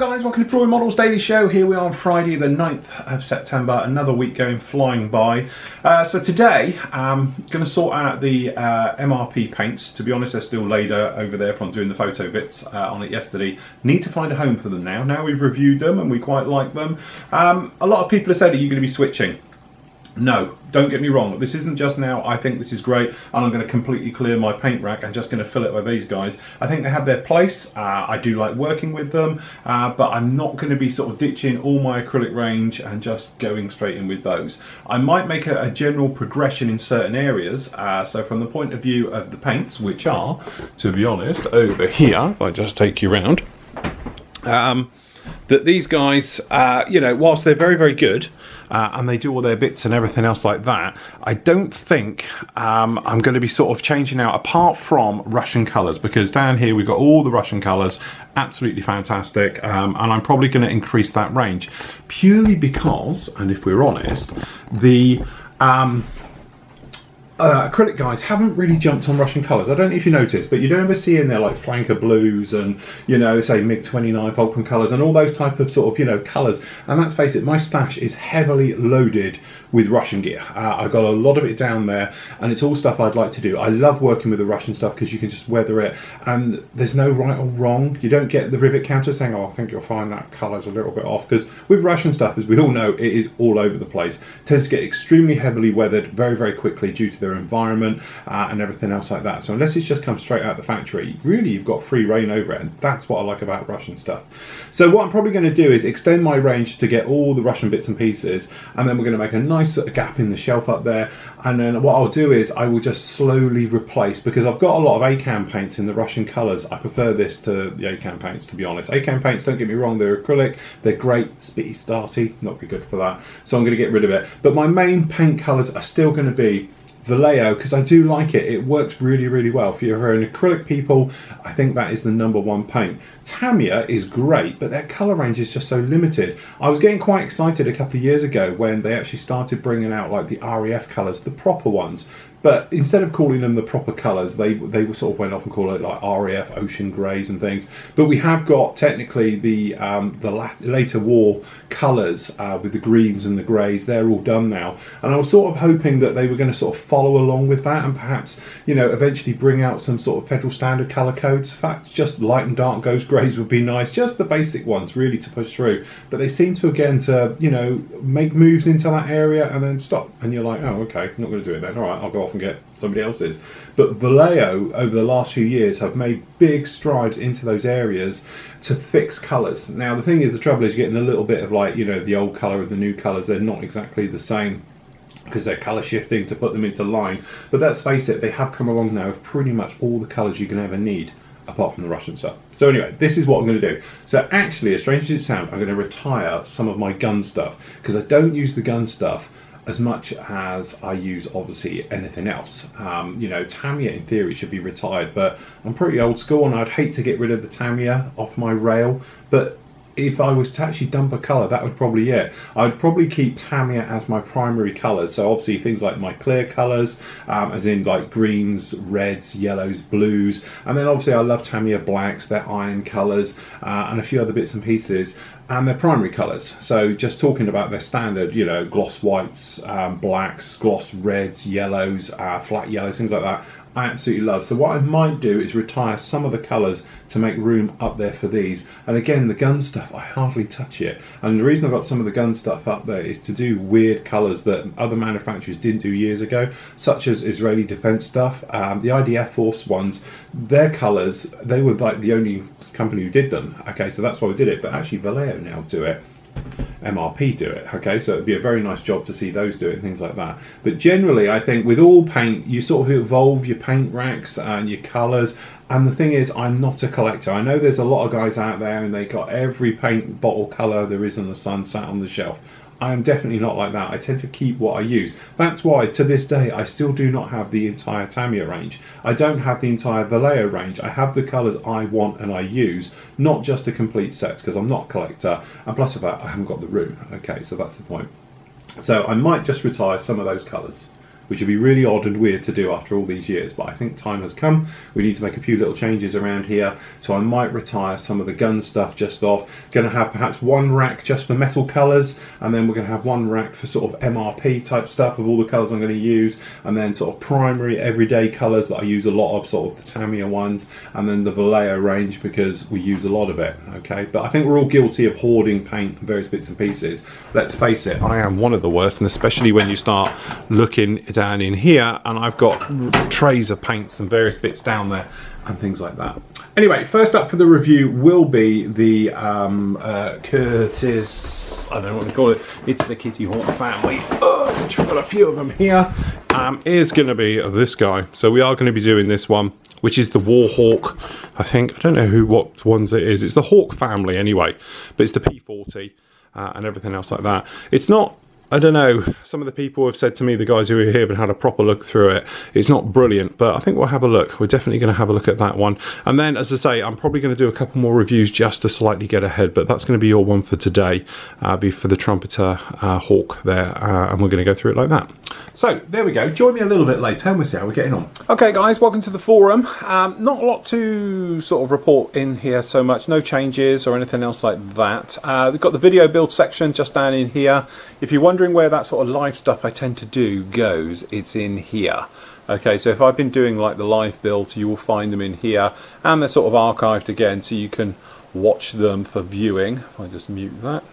guys, welcome to Flory Models Daily Show. Here we are on Friday the 9th of September, another week going flying by. So today I'm going to sort out the MRP paints. To be honest, they're still laid over there from doing the photo bits on it yesterday. Need to find a home for them now. Now we've reviewed them and we quite like them. A lot of people have said, are you going to be switching? No, don't get me wrong, this isn't just now. I think this is great and I'm going to completely clear my paint rack and just going to fill it with these guys. I think they have their place. I do like working with them, but I'm not going to be sort of ditching all my acrylic range and just going straight in with those. I might make a general progression in certain areas. So from the point of view of the paints, which are, to be honest, over here, if I just take you around, that these guys, you know, whilst they're very, very good, and they do all their bits and everything else like that, I don't think I'm going to be sort of changing out, apart from Russian colours, because down here we've got all the Russian colours, absolutely fantastic, and I'm probably going to increase that range, purely because, and if we're honest, the acrylic guys haven't really jumped on Russian colours. I don't know if you noticed, but you don't ever see in there like flanker blues and, you know, say MiG-29 Fulcrum colours and all those type of sort of, you know, colours. And let's face it, my stash is heavily loaded with Russian gear. I've got a lot of it down there and it's all stuff I'd like to do. I love working with the Russian stuff because you can just weather it and there's no right or wrong. You don't get the rivet counter saying, oh, I think you'll find that colour's a little bit off, because with Russian stuff, as we all know, it is all over the place. It tends to get extremely heavily weathered very, very quickly due to their environment and everything else like that. So unless it's just come straight out the factory, really you've got free reign over it, and that's what I like about Russian stuff. So what I'm probably going to do is extend my range to get all the Russian bits and pieces, and then we're going to make a nice sort of gap in the shelf up there, and then what I'll do is I will just slowly replace, because I've got a lot of ACAM paints in the Russian colours. I prefer this to the ACAM paints, to be honest. ACAM paints, don't get me wrong, they're acrylic, they're great, spitty, starty, not very good for that, so I'm going to get rid of it. But my main paint colours are still going to be Vallejo, because I do like it. It works really, really well. If you're an acrylic people, I think that is the #1 paint. Tamiya is great, but their colour range is just so limited. I was getting quite excited a couple of years ago when they actually started bringing out like the REF colours, the proper ones. But instead of calling them the proper colours, they sort of went off and called it like REF, ocean greys and things. But we have got technically the later war colours with the greens and the greys. They're all done now. And I was sort of hoping that they were going to sort of follow along with that and perhaps, you know, eventually bring out some sort of federal standard colour codes. In fact, just light and dark ghost greys would be nice. Just the basic ones really to push through. But they seem to, again, to, you know, make moves into that area and then stop. And you're like, oh, okay, not going to do it then. All right, I'll go off and get somebody else's. But Vallejo over the last few years have made big strides into those areas to fix colours. Now the thing is, the trouble is you're getting a little bit of like, you know, the old colour and the new colours. They're not exactly the same because they're colour shifting to put them into line. But let's face it, they have come along now with pretty much all the colours you can ever need, apart from the Russian stuff. So anyway, this is what I'm going to do. So actually, as strange as it sounds, I'm going to retire some of my gun stuff because I don't use the gun stuff as much as I use obviously anything else. You know, Tamiya in theory should be retired, but I'm pretty old school and I'd hate to get rid of the Tamiya off my rail. But if I was to actually dump a colour, that would probably be it. I'd probably keep Tamiya as my primary colours. So obviously things like my clear colours, as in like greens, reds, yellows, blues. And then obviously I love Tamiya blacks, their iron colours, and a few other bits and pieces. And their primary colours. So just talking about their standard, you know, gloss whites, blacks, gloss reds, yellows, flat yellows, things like that, I absolutely love. So what I might do is retire some of the colours to make room up there for these. And again, the gun stuff, I hardly touch it. And the reason I've got some of the gun stuff up there is to do weird colours that other manufacturers didn't do years ago, such as Israeli defence stuff. The IDF Force ones, their colours, they were like the only company who did them. Okay, so that's why we did it. But actually Vallejo now do it. MRP do it. Okay, so it'd be a very nice job to see those do it and things like that. But generally, I think with all paint, you sort of evolve your paint racks and your colours. And the thing is, I'm not a collector. I know there's a lot of guys out there and they got every paint bottle colour there is in the sun sat on the shelf. I am definitely not like that. I tend to keep what I use. That's why to this day I still do not have the entire Tamiya range. I don't have the entire Vallejo range. I have the colours I want and I use, not just a complete set, because I'm not a collector, and plus of that I haven't got the room. Okay, so that's the point. So I might just retire some of those colours. which would be really odd and weird to do after all these years. But I think time has come. We need to make a few little changes around here. So I might retire some of the gun stuff just off. Going to have perhaps one rack just for metal colours, and then we're going to have one rack for sort of MRP type stuff of all the colours I'm going to use, and then sort of primary everyday colours that I use a lot of, sort of the Tamiya ones, and then the Vallejo range because we use a lot of it. Okay, but I think we're all guilty of hoarding paint and various bits and pieces. Let's face it, I am one of the worst, and especially when you start looking down in here, and I've got trays of paints and various bits down there and things like that. Anyway, first up for the review will be the Curtis, I don't know what to call it, it's the Kitty Hawk family, which we've got a few of them here, is going to be this guy. So we are going to be doing this one, which is the Warhawk, I think. I don't know what ones it is. It's the Hawk family anyway, but it's the P40 and everything else like that. It's not, I don't know, some of the people have said to me, the guys who are here, have had a proper look through it. It's not brilliant, but I think we'll have a look. We're definitely going to have a look at that one. And then, as I say, I'm probably going to do a couple more reviews just to slightly get ahead, but that's going to be your one for today, be for the Trumpeter Hawk there, and we're going to go through it like that. So, there we go. Join me a little bit later and we'll see how we're getting on. Okay, guys, welcome to the forum. Not a lot to sort of report in here so much. No changes or anything else like that. We've got the video build section just down in here. If you're wondering where that sort of live stuff I tend to do goes, it's in here. Okay, so if I've been doing like the live builds, you will find them in here, and they're sort of archived again, so you can watch them for viewing. If I just mute that.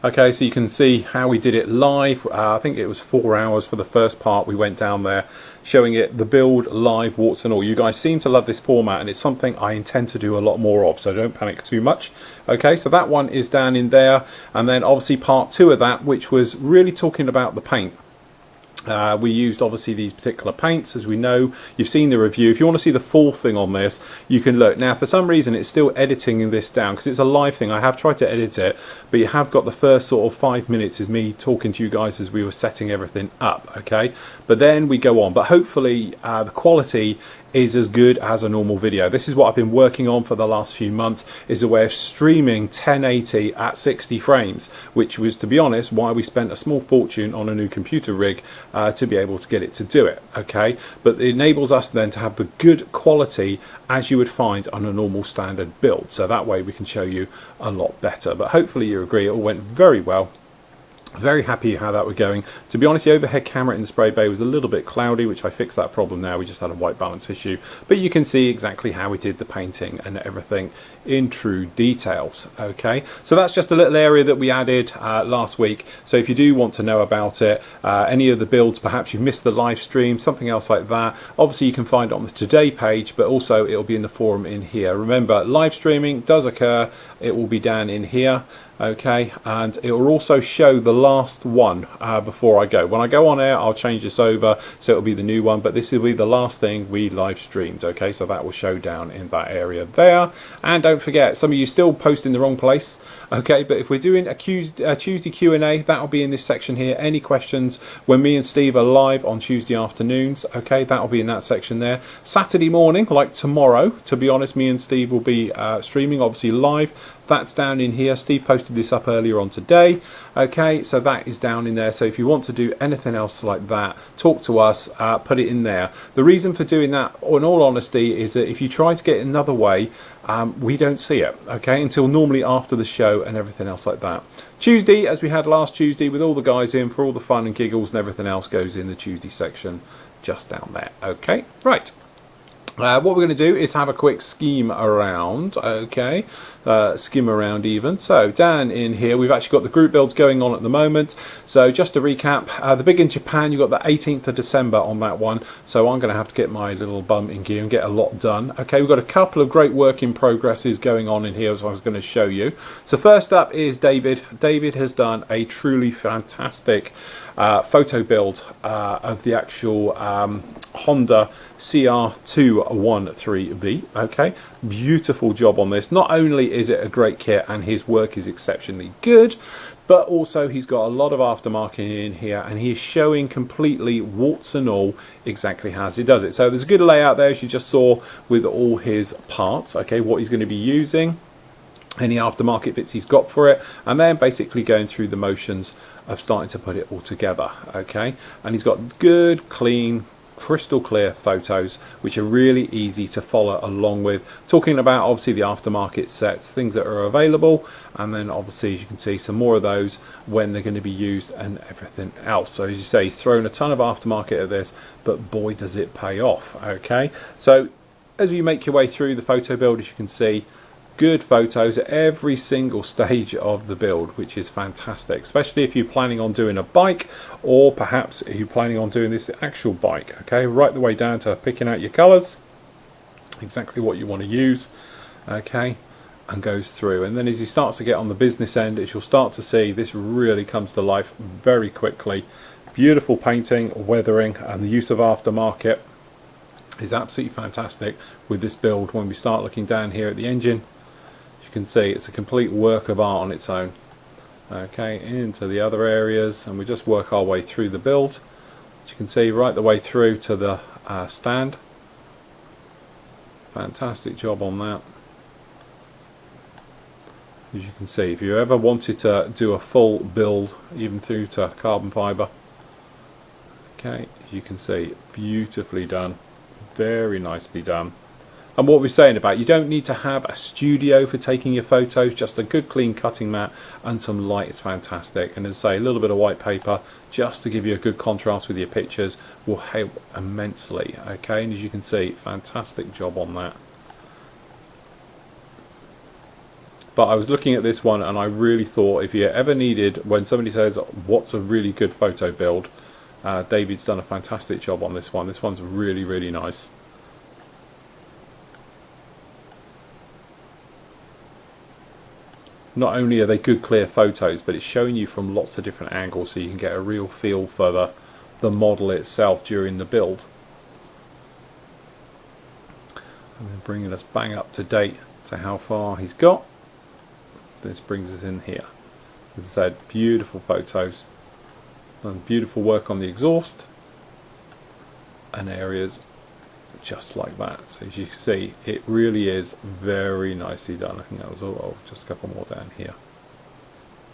Okay, so you can see how we did it live. I think it was 4 hours for the first part. We went down there showing it, the build live, warts and all. You guys seem to love this format, and it's something I intend to do a lot more of, so don't panic too much. Okay, so that one is down in there, and then obviously part 2 of that, which was really talking about the paint. We used obviously these particular paints, as we know. You've seen the review. If you want to see the full thing on this, you can look. Now, for some reason, it's still editing this down because it's a live thing. I have tried to edit it, but you have got the first sort of 5 minutes is me talking to you guys as we were setting everything up. Okay, but then we go on. But hopefully, the quality is as good as a normal video. This is what I've been working on for the last few months, is a way of streaming 1080 at 60 frames, which was, to be honest, why we spent a small fortune on a new computer rig to be able to get it to do it. Okay, but it enables us then to have the good quality as you would find on a normal standard build, so that way we can show you a lot better. But hopefully you agree it all went very well. Very happy how that was going. To be honest, the overhead camera in the spray bay was a little bit cloudy, which I fixed that problem now. We just had a white balance issue, but you can see exactly how we did the painting and everything in true details. Okay, so that's just a little area that we added last week. So if you do want to know about it, any of the builds, perhaps you missed the live stream, something else like that, obviously you can find it on the today page, but also it'll be in the forum in here. Remember, live streaming does occur. It will be down in here. Okay, and it will also show the last one before I go. When I go on air, I'll change this over, so it'll be the new one, but this will be the last thing we live streamed. Okay, so that will show down in that area there. And don't forget, some of you still post in the wrong place. Okay, but if we're doing a Tuesday Q&A, that'll be in this section here. Any questions when me and Steve are live on Tuesday afternoons, okay, that'll be in that section there. Saturday morning, like tomorrow, to be honest, me and Steve will be streaming, obviously live. That's down in here. Steve posted this up earlier on today. Okay, so that is down in there. So if you want to do anything else like that, talk to us, put it in there. The reason for doing that, in all honesty, is that if you try to get it another way, we don't see it, okay, until normally after the show and everything else like that. Tuesday, as we had last Tuesday, with all the guys in for all the fun and giggles and everything else, goes in the Tuesday section just down there. Okay, right. What we're going to do is have a quick skim around, okay, skim around even. So down in here, we've actually got the group builds going on at the moment. So just to recap, the big in Japan, you've got the 18th of December on that one. So I'm going to have to get my little bum in gear and get a lot done. Okay, we've got a couple of great work in progresses going on in here, as I was going to show you. So first up is David. David has done a truly fantastic photo build of the actual Honda CR213V. Okay, beautiful job on this. Not only is it a great kit and his work is exceptionally good, but also he's got a lot of aftermarket in here, and he's showing completely, warts and all, exactly how he does it. So there's a good layout there, as you just saw, with all his parts, okay, what he's going to be using. any aftermarket bits he's got for it, and then basically going through the motions of starting to put it all together. Okay, and he's got good, clean, crystal clear photos which are really easy to follow along with, talking about obviously the aftermarket sets, things that are available, and then obviously, as you can see, some more of those when they're going to be used and everything else. So as you say, he's thrown a ton of aftermarket at this, but boy does it pay off. Okay, so as you make your way through the photo build, as you can see, good photos at every single stage of the build, which is fantastic, especially if you're planning on doing a bike, or perhaps if you're planning on doing this actual bike. Okay, right the way down to picking out your colours, exactly what you want to use. Okay, and goes through, and then as he starts to get on the business end, as you'll start to see, this really comes to life very quickly. Beautiful painting, weathering, and the use of aftermarket is absolutely fantastic with this build. When we start looking down here at the engine, you can see it's a complete work of art on its own. Okay, into the other areas, and we just work our way through the build. As you can see, right the way through to the stand. Fantastic job on that. As you can see, if you ever wanted to do a full build, even through to carbon fibre, okay, as you can see, beautifully done, very nicely done. And what we're saying about, you don't need to have a studio for taking your photos, just a good clean cutting mat and some light is fantastic. And as I say, a little bit of white paper just to give you a good contrast with your pictures will help immensely. Okay, and as you can see, fantastic job on that. But I was looking at this one and I really thought, if you ever needed, when somebody says what's a really good photo build, David's done a fantastic job on this one. This one's really, really nice. Not only are they good clear photos, but it's showing you from lots of different angles, so you can get a real feel for the model itself during the build. And then bringing us bang up to date to how far he's got. This brings us in here. As I said, beautiful photos and beautiful work on the exhaust and areas just like that. So as you can see, it really is very nicely done. I think that was all, just a couple more down here.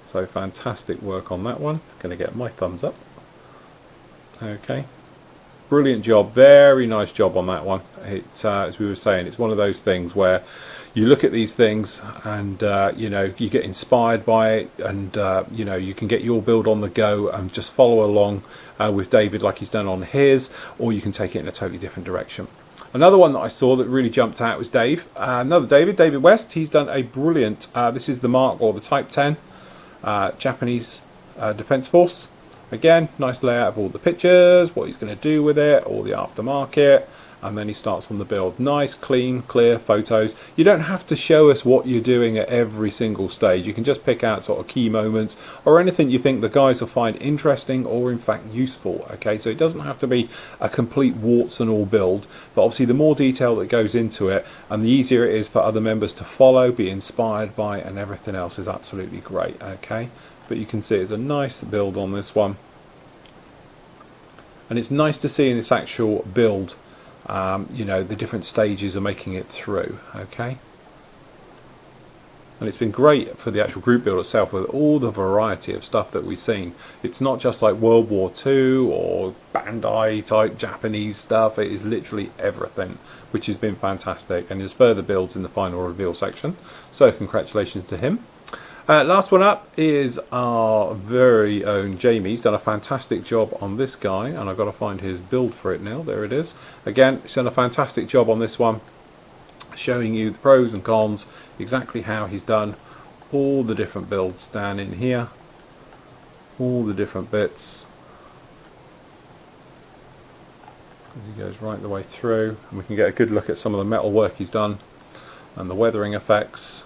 So fantastic work on that one. Going to get my thumbs up. Okay, brilliant job, very nice job on that one. It, as we were saying, it's one of those things where you look at these things and you know, you get inspired by it, and you know, you can get your build on the go and just follow along with David like he's done on his, or you can take it in a totally different direction. Another one that I saw that really jumped out was another David West. He's done a brilliant, this is the Mark, or the Type 10 Japanese Defence Force. Again, nice layout of all the pictures, what he's going to do with it, all the aftermarket, and then he starts on the build. Nice, clean, clear photos. You don't have to show us what you're doing at every single stage. You can just pick out sort of key moments or anything you think the guys will find interesting or in fact useful. Okay, so it doesn't have to be a complete warts and all build, but obviously the more detail that goes into it and the easier it is for other members to follow, be inspired by, and everything else is absolutely great. Okay, but you can see it's a nice build on this one, and it's nice to see in this actual build you know, the different stages are making it through. Okay, and it's been great for the actual group build itself with all the variety of stuff that we've seen. It's not just like World War II or Bandai type Japanese stuff, it is literally everything, which has been fantastic, and there's further builds in the final reveal section, so congratulations to him. Last one up is our very own Jamie. He's done a fantastic job on this guy, and I've got to find his build for it now. There it is. Again, he's done a fantastic job on this one, showing you the pros and cons, exactly how he's done all the different builds down in here, all the different bits. As he goes right the way through, and we can get a good look at some of the metal work he's done and the weathering effects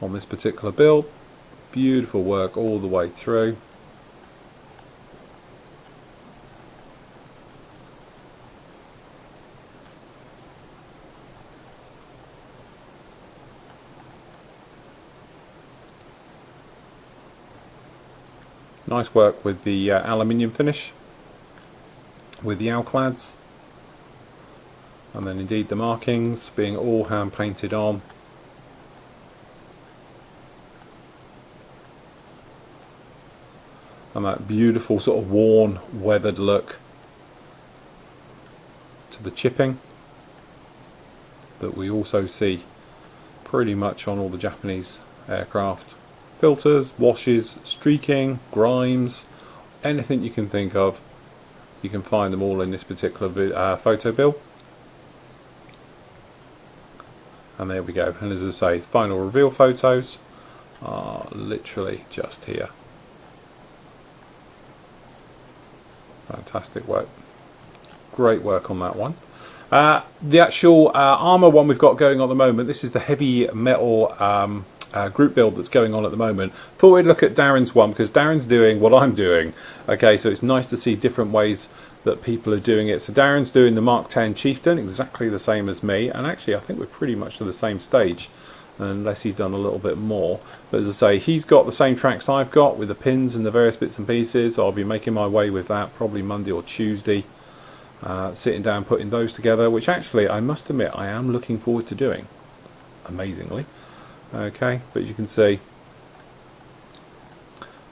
on this particular build. Beautiful work all the way through. Nice work with the aluminium finish with the alclads. And then indeed the markings being all hand painted on. And that beautiful sort of worn, weathered look to the chipping that we also see pretty much on all the Japanese aircraft. Filters, washes, streaking, grimes, anything you can think of, you can find them all in this particular photo bill. And there we go. And as I say, final reveal photos are literally just here. Fantastic work. Great work on that one. The actual armour one we've got going on at the moment, this is the heavy metal group build that's going on at the moment. Thought we'd look at Darren's one because Darren's doing what I'm doing. Okay, so it's nice to see different ways that people are doing it. So Darren's doing the Mark 10 Chieftain, exactly the same as me, and actually I think we're pretty much to the same stage, unless he's done a little bit more. But as I say, he's got the same tracks I've got with the pins and the various bits and pieces. I'll be making my way with that probably Monday or Tuesday, sitting down putting those together, which actually I must admit I am looking forward to doing, amazingly. Okay, but as you can see,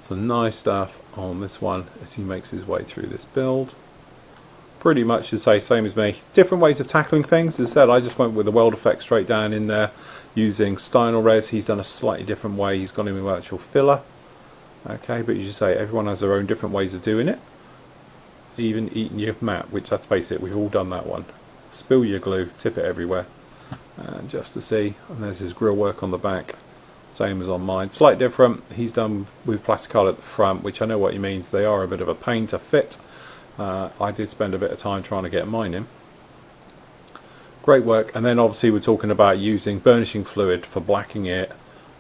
some nice stuff on this one as he makes his way through this build. Pretty much to say same as me, different ways of tackling things. As I said, I just went with the weld effect straight down in there using Steinel res. He's done a slightly different way, he's gone in with actual filler. Okay, but as you say, everyone has their own different ways of doing it. Even eating your mat, which let's face it, we've all done that one. Spill your glue, tip it everywhere. And just to see, and there's his grill work on the back, same as on mine. Slightly different, he's done with plastic at the front, which I know what he means, they are a bit of a pain to fit. I did spend a bit of time trying to get mine in. Great work. And then obviously we're talking about using burnishing fluid for blacking it,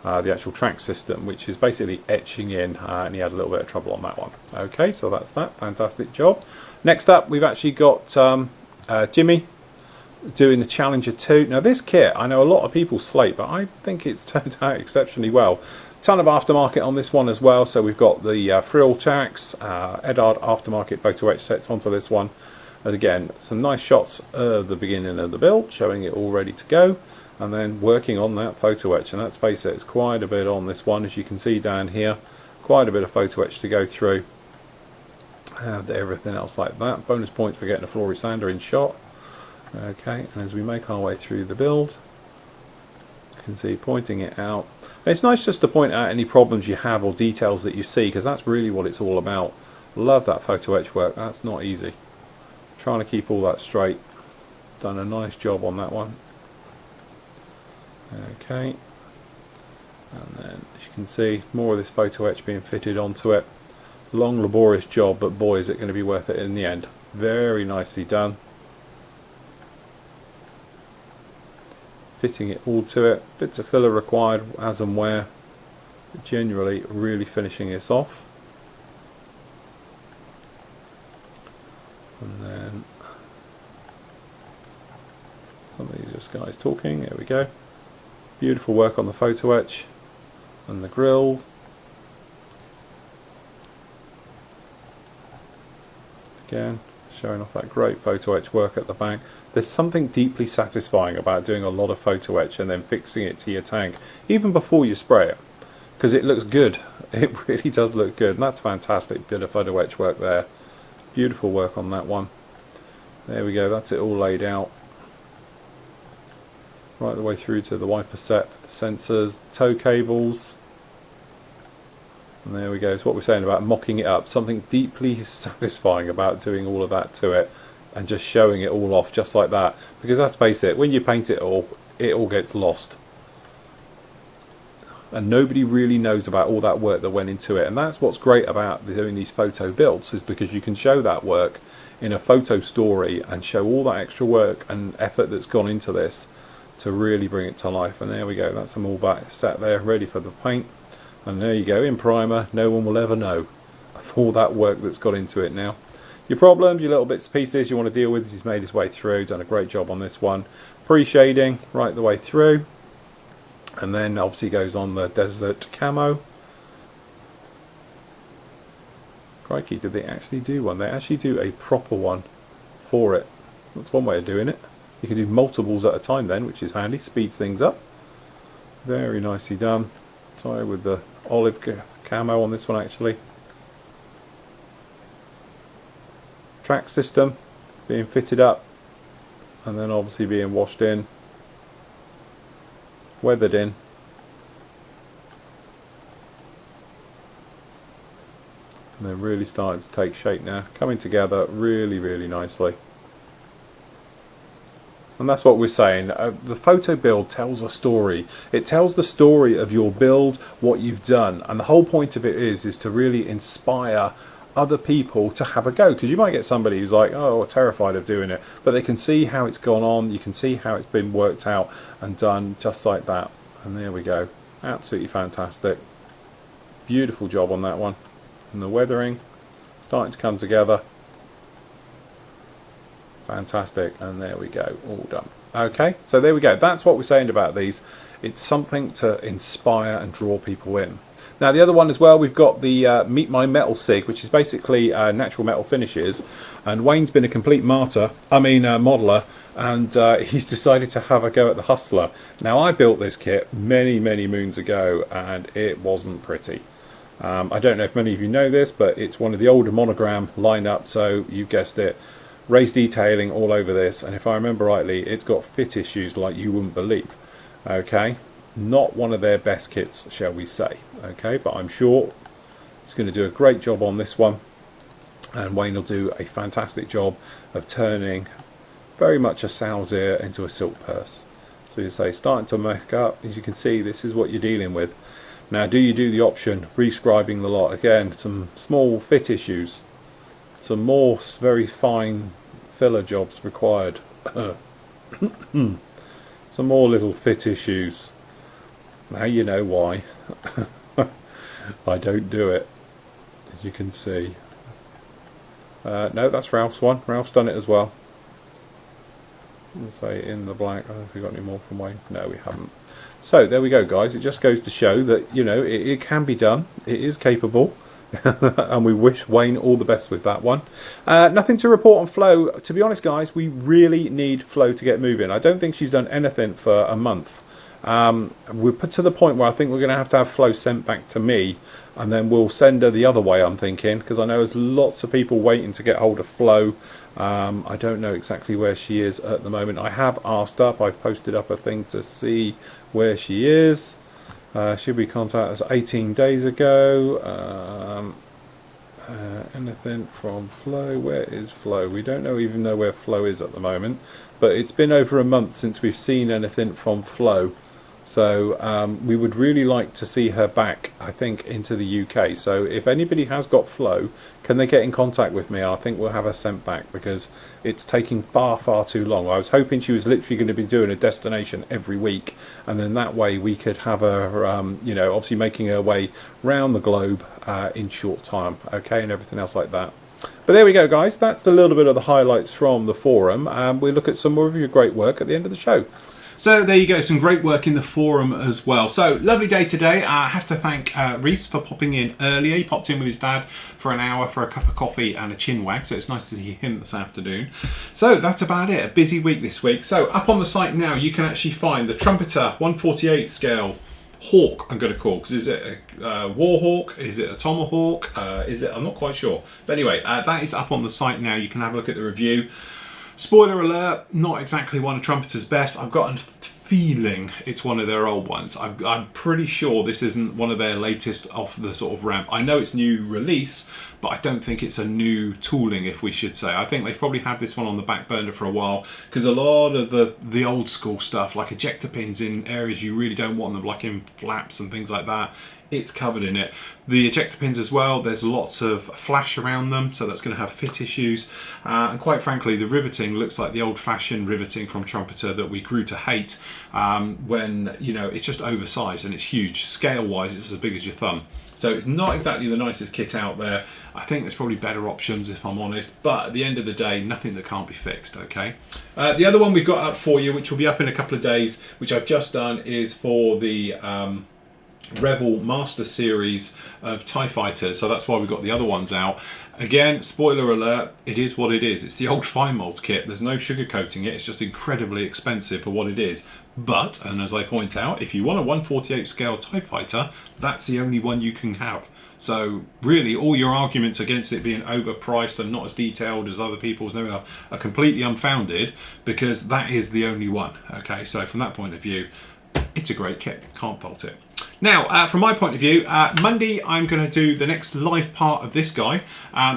the actual track system, which is basically etching in, and he had a little bit of trouble on that one. Okay, so that's that. Fantastic job. Next up, we've actually got Jimmy doing the Challenger 2. Now this kit, I know a lot of people slate, but I think it's turned out exceptionally well. Ton of aftermarket on this one as well. So we've got the frill tracks, Edard aftermarket photo etch sets onto this one. And again, some nice shots at the beginning of the build, showing it all ready to go. And then working on that photo etch, and let's face it, it's quite a bit on this one, as you can see down here. Quite a bit of photo etch to go through, and everything else like that. Bonus points for getting a Flory sander in shot. Okay, and as we make our way through the build, you can see pointing it out. And it's nice just to point out any problems you have or details that you see, because that's really what it's all about. Love that photo etch work, that's not easy. Trying to keep all that straight. Done a nice job on that one. Okay, and then as you can see, more of this photo etch being fitted onto it. Long laborious job, but boy is it going to be worth it in the end. Very nicely done. Fitting it all to it, bits of filler required as and where, but generally really finishing this off. And then somebody's just guys talking, there we go. Beautiful work on the photo etch and the grill. Again, showing off that great photo etch work at the back. There's something deeply satisfying about doing a lot of photo etch and then fixing it to your tank, even before you spray it, because it looks good. It really does look good, and that's fantastic. Bit of photo etch work there. Beautiful work on that one. There we go, that's it all laid out. Right the way through to the wiper set, the sensors, the tow cables. And there we go, it's what we're saying about mocking it up. Something deeply satisfying about doing all of that to it and just showing it all off just like that. Because let's face it, when you paint it all gets lost. And nobody really knows about all that work that went into it. And that's what's great about doing these photo builds, is because you can show that work in a photo story and show all that extra work and effort that's gone into this to really bring it to life. And there we go, that's them all back set there ready for the paint. And there you go, in primer. No one will ever know of all that work that's got into it now. Your problems, your little bits and pieces you want to deal with, he's made his way through, done a great job on this one. Pre-shading right the way through, and then obviously goes on the desert camo. Crikey, did they actually do one? They actually do a proper one for it. That's one way of doing it. You can do multiples at a time then, which is handy, speeds things up. Very nicely done. Sorry, with the olive camo on this one actually. Track system being fitted up and then obviously being washed in, weathered in. And they're really starting to take shape now, coming together really, really nicely. And that's what we're saying. The photo build tells a story. It tells the story of your build, what you've done, and the whole point of it is to really inspire other people to have a go, because you might get somebody who's like, oh, terrified of doing it, but they can see how it's gone on, you can see how it's been worked out and done just like that. And there we go, absolutely fantastic, beautiful job on that one. And the weathering starting to come together, fantastic. And there we go, all done. Okay, so there we go, that's what we're saying about these. It's something to inspire and draw people in. Now the other one as well, we've got the Meet My Metal SIG, which is basically natural metal finishes, and Wayne's been a complete modeler, and he's decided to have a go at the Hustler. Now I built this kit many moons ago and it wasn't pretty. I don't know if many of you know this, but it's one of the older Monogram lineup, so you guessed it, raised detailing all over this, and if I remember rightly, it's got fit issues like you wouldn't believe. Okay, not one of their best kits, shall we say. Okay, but I'm sure he's going to do a great job on this one, and Wayne will do a fantastic job of turning very much a sow's ear into a silk purse. So you say, starting to make up, as you can see, this is what you're dealing with. Now, do you do the option, rescribing the lot? Again, some small fit issues, some more very fine filler jobs required, some more little fit issues. Now you know why. I don't do it, as you can see. No, that's Ralph's one. Ralph's done it as well. Let's say in the black. I don't know if we got any more from Wayne. No, we haven't. So there we go, guys. It just goes to show that, you know, it can be done. It is capable. And we wish Wayne all the best with that one. Nothing to report on Flo. To be honest, guys, we really need Flo to get moving. I don't think she's done anything for a month. We're put to the point where I think we're going to have Flo sent back to me, and then we'll send her the other way, I'm thinking, because I know there's lots of people waiting to get hold of Flo. I don't know exactly where she is at the moment. I have asked up, I've posted up a thing to see where she is. Should we contact us 18 days ago? Anything from Flo? Where is Flo? We don't even know where Flo is at the moment, but it's been over a month since we've seen anything from Flo. So we would really like to see her back, I think, into the UK. So if anybody has got Flo, can they get in contact with me? I think we'll have her sent back, because it's taking far too long. I was hoping she was literally going to be doing a destination every week, and then that way we could have her, you know, obviously making her way round the globe in short time, okay, and everything else like that. But there we go, guys. That's a little bit of the highlights from the forum. We'll look at some more of your great work at the end of the show. So there you go, some great work in the forum as well. So lovely day today. I have to thank Reese for popping in earlier. He popped in with his dad for an hour for a cup of coffee and a chin wag, so it's nice to see him this afternoon. So that's about it, a busy week this week. So up on the site now you can actually find the Trumpeter 1/48 scale Hawk, I'm going to call, because is it a War Hawk, is it a Tomahawk, is it, I'm not quite sure. But anyway, that is up on the site now. You can have a look at the review. Spoiler alert, not exactly one of Trumpeter's best. I've got a feeling it's one of their old ones. I'm pretty sure this isn't one of their latest off the sort of ramp. I know it's new release, but I don't think it's a new tooling, if we should say. I think they've probably had this one on the back burner for a while, because a lot of the old school stuff, like ejector pins in areas you really don't want them, like in flaps and things like that, it's covered in it. The ejector pins as well, there's lots of flash around them, so that's going to have fit issues. And quite frankly, the riveting looks like the old-fashioned riveting from Trumpeter that we grew to hate, when, you know, it's just oversized and it's huge. Scale-wise, it's as big as your thumb. So it's not exactly the nicest kit out there. I think there's probably better options, if I'm honest, but at the end of the day, nothing that can't be fixed, okay? The other one we've got up for you, which will be up in a couple of days, which I've just done, is for the Rebel Master Series of TIE Fighters, so that's why we've got the other ones out. Again, spoiler alert, it is what it is. It's the old fine mold kit. There's no sugarcoating it. It's just incredibly expensive for what it is. But, and as I point out, if you want a 1/48 scale TIE Fighter, that's the only one you can have. So really, all your arguments against it being overpriced and not as detailed as other people's are completely unfounded, because that is the only one. Okay, so from that point of view, it's a great kit. Can't fault it. Now, from my point of view, Monday I'm going to do the next live part of this guy,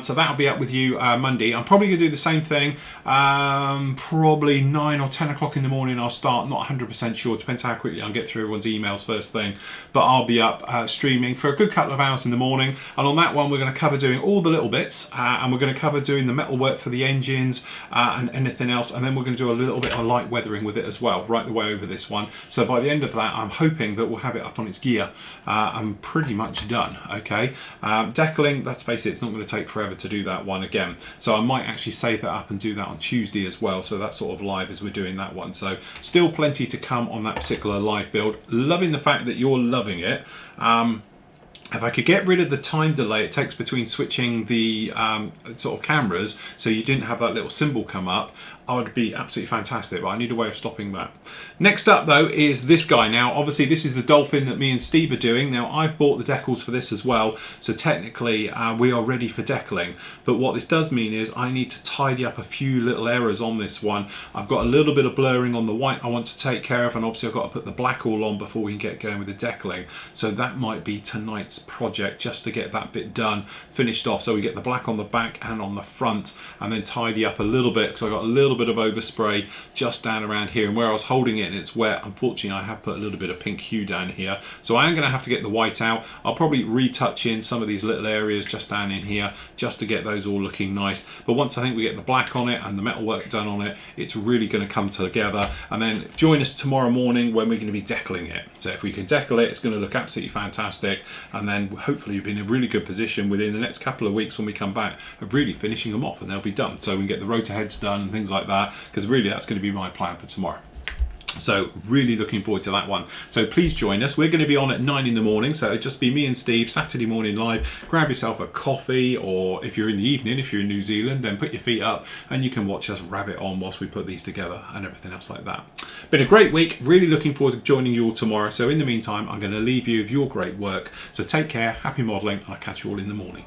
so that'll be up with you Monday. I'm probably going to do the same thing, probably 9 or 10 o'clock in the morning I'll start, not 100% sure, depends how quickly I'll get through everyone's emails first thing, but I'll be up streaming for a good couple of hours in the morning, and on that one we're going to cover doing all the little bits, and we're going to cover doing the metal work for the engines and anything else, and then we're going to do a little bit of light weathering with it as well, right the way over this one. So by the end of that, I'm hoping that we'll have it up on its gear. I'm pretty much done. Okay, decaling, let's face it, it's not going to take forever to do that one again, so I might actually save that up and do that on Tuesday as well, so that's sort of live as we're doing that one. So still plenty to come on that particular live build. Loving the fact that you're loving it. If I could get rid of the time delay it takes between switching the sort of cameras, so you didn't have that little symbol come up, I would be absolutely fantastic, but I need a way of stopping that. Next up though is this guy. Now obviously this is the Dolphin that me and Steve are doing. Now I've bought the decals for this as well, so technically we are ready for decaling, but what this does mean is I need to tidy up a few little errors on this one. I've got a little bit of blurring on the white I want to take care of, and obviously I've got to put the black all on before we can get going with the decaling, so that might be tonight's project, just to get that bit done, finished off, so we get the black on the back and on the front, and then tidy up a little bit, because I got a little bit of overspray just down around here, and where I was holding it and it's wet, unfortunately I have put a little bit of pink hue down here, so I am going to have to get the white out. I'll probably retouch in some of these little areas just down in here just to get those all looking nice, but once I think we get the black on it and the metal work done on it, it's really going to come together. And then join us tomorrow morning when we're going to be decaling it. So if we can decal it, it's going to look absolutely fantastic, and then hopefully you'll be in a really good position within the next couple of weeks when we come back of really finishing them off, and they'll be done, so we can get the rotor heads done and things like that, because really that's going to be my plan for tomorrow. So really looking forward to that one. So please join us. We're going to be on at 9 in the morning, so it'll just be me and Steve, Saturday morning live. Grab yourself a coffee, or if you're in the evening, if you're in New Zealand, then put your feet up and you can watch us rabbit on whilst we put these together and everything else like that. Been a great week, really looking forward to joining you all tomorrow. So in the meantime, I'm going to leave you with your great work. So take care, happy modelling, and I'll catch you all in the morning.